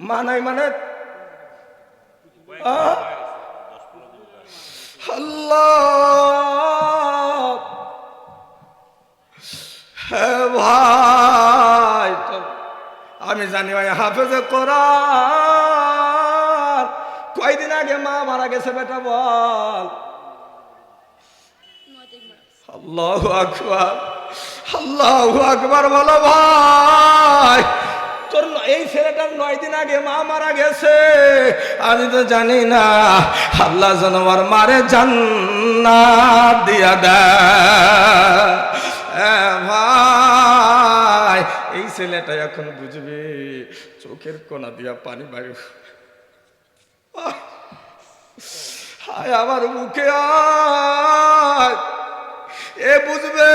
মা নাই মানে আল্লাহ হ্যাঁ ভাই, আমি জানি ভাই হাফেজে কোরআন, কয়দিন আগে মা মারা গেছে বেটা বল। আল্লাহু আকবার, আল্লাহু আকবার বলো ভাই। তোর এই ছেলেটার 9 দিন আগে মা মারা গেছে, আমি তো জানি না। আল্লাহ যেন আমার মারে জান্নাত দিয়া দেয় ভাই। এই ছেলেটা এখন বুঝবে, চোখের কোনা দিয়া পানি বাইরে, হায় আমার মুখে আয়। এ বুঝবে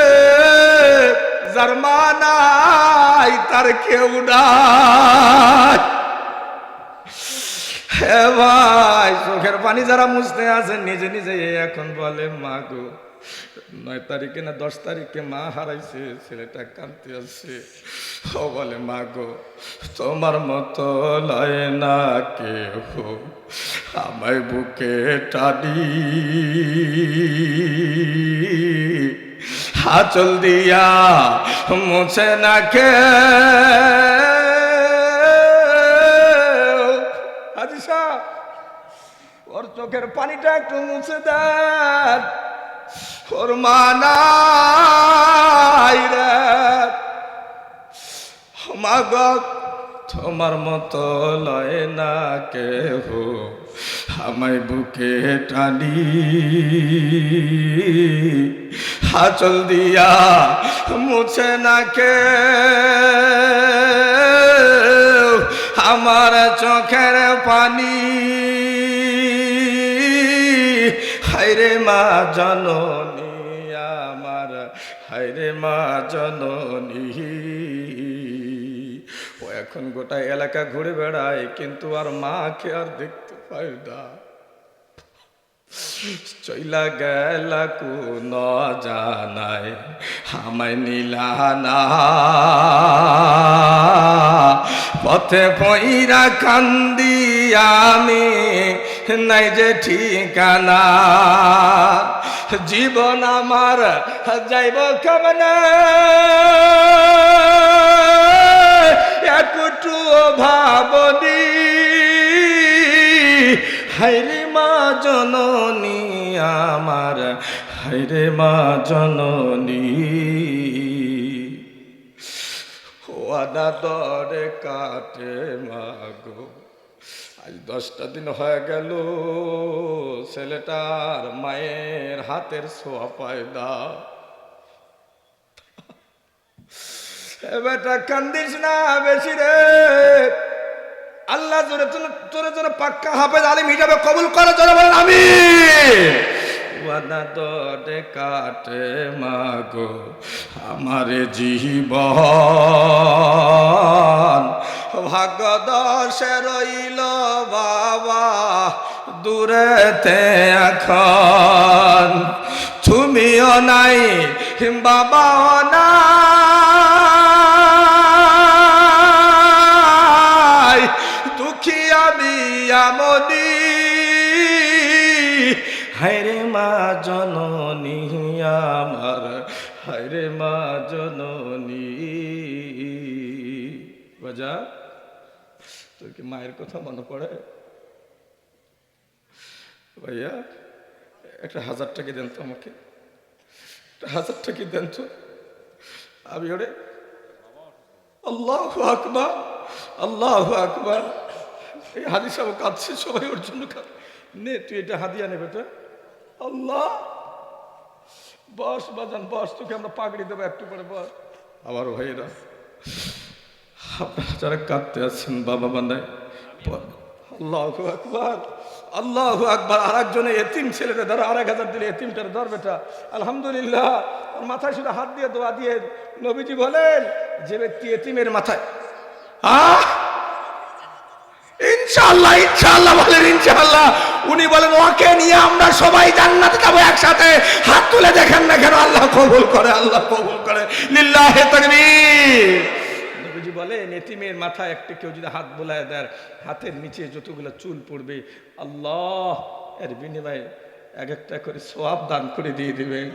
যার মা নাই তার কেউ নাই। হে ভাই, চোখের পানি যারা মুছতে আছে নিজে নিজে এখন বলে মা গো, 9 তারিখে না 10 তারিখে মা হারাইছে, ছেলেটা কাঁদতে আছে। ও বলে মা গো, তোমার মতো লয় না কেউ আমায় বুকে টানি, আঁচল দিয়া মুছে না কে। হাজি সাহেব, ওর চোখের পানিটা একটু মুছে দেন, ওর মা নাই রে। মা গো, তোমার মতো লয় না কেহ আমায় বুকে টানি, আঁচল দিয়া মুছে না কে আমার চোখের পানি। হায়রে মা জননী আমার, হায়রে মা জননী। ও এখন গোটা এলাকা ঘুরে বেড়ায়, কিন্তু আর মাকে আর দেখতে পায় না। চইলা গেলা কোন জানায় আমায় নিলানা, পথে পইরা কান্দি আমি নাই যে ঠিকানা। জীবন আমার যাইব কেমনে একটু ভাবনি, হায়রে মা জননী আমার, হায়রে মা জননী। ওয়াদা দরে কাটে মাগো, আজ 10টা দিন হয়ে গেল ছেলেটার মায়ের হাতের ছোঁয়া পায় না। বেটা কান্দিস না বেশি রে, আল্লাহ তোরে যেন পাক্কা হাফেজ আলিম হিসাবে কবুল করে, জোরে বলেন আমিন। ওয়াদা দরে কাটে মাগো আমার জীবন, ভাগ্য দশে রইল বাবা দূরেতে এখন। তুমিও নাই বাবাও নাই, দুঃখিয়া বিয়ামনি, হায়রে মা জননী আমার, হায়রে মা জননী। বাজা, তোর কি মায়ের কথা মনে পড়ে? ভাইয়া একটা 1000 টাকা দেন তো আমাকে, 1000 টাকা দেন তো। আমি ওরে আল্লাহু আকবার, আল্লাহু আকবার। এই হাদি সাহেব কাঁদছে, সবাই ওর জন্য নে, তুই এটা হাদিয়া নে বেটা। আল্লাহ, বস বাজান বস, তোকে আমরা পাগড়ি দেবো একটু পরে, বস। আবার ভাইয়েরা আপনারা যারা কাঁদতে আছেন বাবা বান্দায়, আল্লাহু আকবার, আল্লাহু আকবার। আর একজনে এতিম ছেলেটা ধরো, 1000 দিলে এতিমটার ধর বেটা। আলহামদুলিল্লাহ, ওর মাথায় শুধু হাত দিয়ে দোয়া দিয়ে। নবীজি বলেন যে ব্যক্তি এতিমের মাথায় ইনশাআল্লাহ, ইনশাআল্লাহ বলেন ইনশাআল্লাহ, উনি বলেন ওকে নিয়ে আমরা সবাই জান্নাতে যাবো একসাথে। হাত তুলে দেখেন না কেন, আল্লাহ কবুল করে, আল্লাহ কবুল করে। লিল্লাহি তাকবীর। নবীজি বলেন, এতিমের মাথায় একটা কেউ যদি হাত বোলায় দেয়, হাতের নিচে যতগুলো চুল পড়বে আল্লাহ এর বিনিময়ে এক একটা করে সওয়াব দান করে দিয়ে দিবেন।